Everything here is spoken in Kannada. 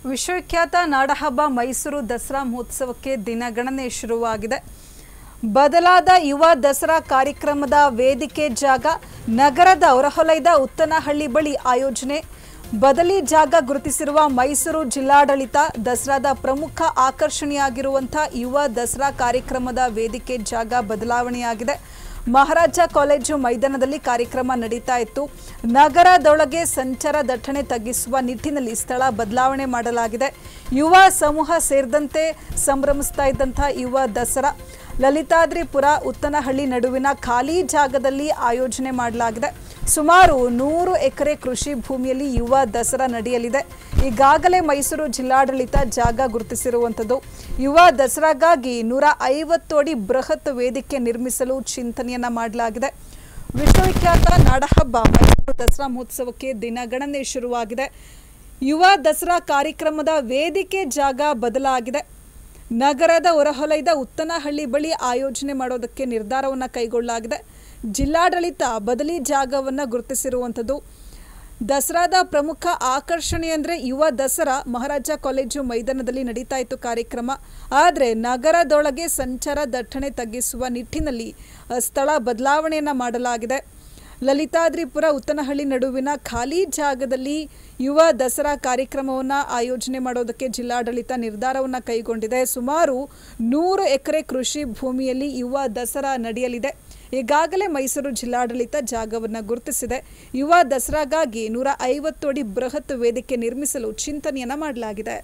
ವಿಶ್ವವಿಖ್ಯಾತ ನಾಡಹಬ್ಬ ಮೈಸೂರು ದಸರಾ ಮಹೋತ್ಸವಕ್ಕೆ ದಿನಗಣನೆ ಶುರುವಾಗಿದೆ. ಬದಲಾದ ಯುವ ದಸರಾ ಕಾರ್ಯಕ್ರಮದ ವೇದಿಕೆ ಜಾಗ ನಗರದ ಹೊರವಲಯದ ಉತ್ತನಹಳ್ಳಿ ಬಳಿ ಆಯೋಜನೆ. ಬದಲಿ ಜಾಗ ಗುರುತಿಸಿರುವ ಮೈಸೂರು ಜಿಲ್ಲಾಡಳಿತ ದಸರಾದ ಪ್ರಮುಖ ಆಕರ್ಷಣೆಯಾಗಿರುವಂತಹ ಯುವ ದಸರಾ ಕಾರ್ಯಕ್ರಮದ ವೇದಿಕೆ ಜಾಗ ಬದಲಾವಣೆಯಾಗಿದೆ. ಮಹಾರಾಜ ಕಾಲೇಜು ಮೈದಾನದಲ್ಲಿ ಕಾರ್ಯಕ್ರಮ ನಡೀತಾ ಇತ್ತು. ನಗರದೊಳಗೆ ಸಂಚಾರ ದಟ್ಟಣೆ ತಗ್ಗಿಸುವ ನಿಟ್ಟಿನಲ್ಲಿ ಸ್ಥಳ ಬದಲಾವಣೆ ಮಾಡಲಾಗಿದೆ. ಯುವ ಸಮೂಹ ಸೇರಿದಂತೆ ಸಂಭ್ರಮಿಸ್ತಾ ಇದ್ದಂತಹ ಯುವ ದಸರಾ ಲಲಿತಾದ್ರಿಪುರ ಉತ್ತನಹಳ್ಳಿ ನಡುವಿನ ಖಾಲಿ ಜಾಗದಲ್ಲಿ ಆಯೋಜನೆ ಮಾಡಲಾಗಿದೆ. ಸುಮಾರು 100 ಎಕರೆ ಕೃಷಿ ಭೂಮಿಯಲ್ಲಿ ಯುವ ದಸರಾ ನಡೆಯಲಿದೆ. ಈಗಾಗಲೇ ಮೈಸೂರು ಜಿಲ್ಲಾಡಳಿತ ಜಾಗ ಗುರುತಿಸಿರುವಂಥದ್ದು. ಯುವ ದಸರಾಗಾಗಿ 150 ಅಡಿ ಬೃಹತ್ ವೇದಿಕೆ ನಿರ್ಮಿಸಲು ಚಿಂತನೆಯನ್ನ ಮಾಡಲಾಗಿದೆ. ವಿಶ್ವವಿಖ್ಯಾತ ನಾಡಹಬ್ಬ ಮೈಸೂರು ದಸರಾ ಮಹೋತ್ಸವಕ್ಕೆ ದಿನಗಣನೆ ಶುರುವಾಗಿದೆ. ಯುವ ದಸರಾ ಕಾರ್ಯಕ್ರಮದ ವೇದಿಕೆ ಜಾಗ ಬದಲಾಗಿದೆ. ನಗರದ ಹೊರವಲಯದ ಉತ್ತನಹಳ್ಳಿ ಬಳಿ ಆಯೋಜನೆ ಮಾಡೋದಕ್ಕೆ ನಿರ್ಧಾರವನ್ನು ಕೈಗೊಳ್ಳಲಾಗಿದೆ. ಜಿಲ್ಲಾಡಳಿತ ಬದಲಿ ಜಾಗವನ್ನು ಗುರುತಿಸಿರುವಂಥದ್ದು. ದಸರಾದ ಪ್ರಮುಖ ಆಕರ್ಷಣೆ ಅಂದರೆ ಯುವ ದಸರಾ ಮಹಾರಾಜ ಕಾಲೇಜು ಮೈದಾನದಲ್ಲಿ ನಡೀತಾ ಇತ್ತು ಕಾರ್ಯಕ್ರಮ. ಆದರೆ ನಗರದೊಳಗೆ ಸಂಚಾರ ದಟ್ಟಣೆ ತಗ್ಗಿಸುವ ನಿಟ್ಟಿನಲ್ಲಿ ಸ್ಥಳ ಬದಲಾವಣೆಯನ್ನು ಮಾಡಲಾಗಿದೆ. ಲಲಿತಾದ್ರಿಪುರ ಉತ್ತನಹಳ್ಳಿ ನಡುವಿನ ಖಾಲಿ ಜಾಗದಲ್ಲಿ ಯುವ ದಸರಾ ಕಾರ್ಯಕ್ರಮವನ್ನು ಆಯೋಜನೆ ಮಾಡೋದಕ್ಕೆ ಜಿಲ್ಲಾಡಳಿತ ನಿರ್ಧಾರವನ್ನು ಕೈಗೊಂಡಿದೆ. ಸುಮಾರು 100 ಎಕರೆ ಕೃಷಿ ಭೂಮಿಯಲ್ಲಿ ಯುವ ದಸರಾ ನಡೆಯಲಿದೆ. ಈಗಾಗಲೇ ಮೈಸೂರು ಜಿಲ್ಲಾಡಳಿತ ಜಾಗವನ್ನು ಗುರುತಿಸಿದೆ. ಯುವ ದಸರಾಗಾಗಿ 150 ಅಡಿ ಬೃಹತ್ ವೇದಿಕೆ ನಿರ್ಮಿಸಲು ಚಿಂತನೆಯನ್ನ ಮಾಡಲಾಗಿದೆ.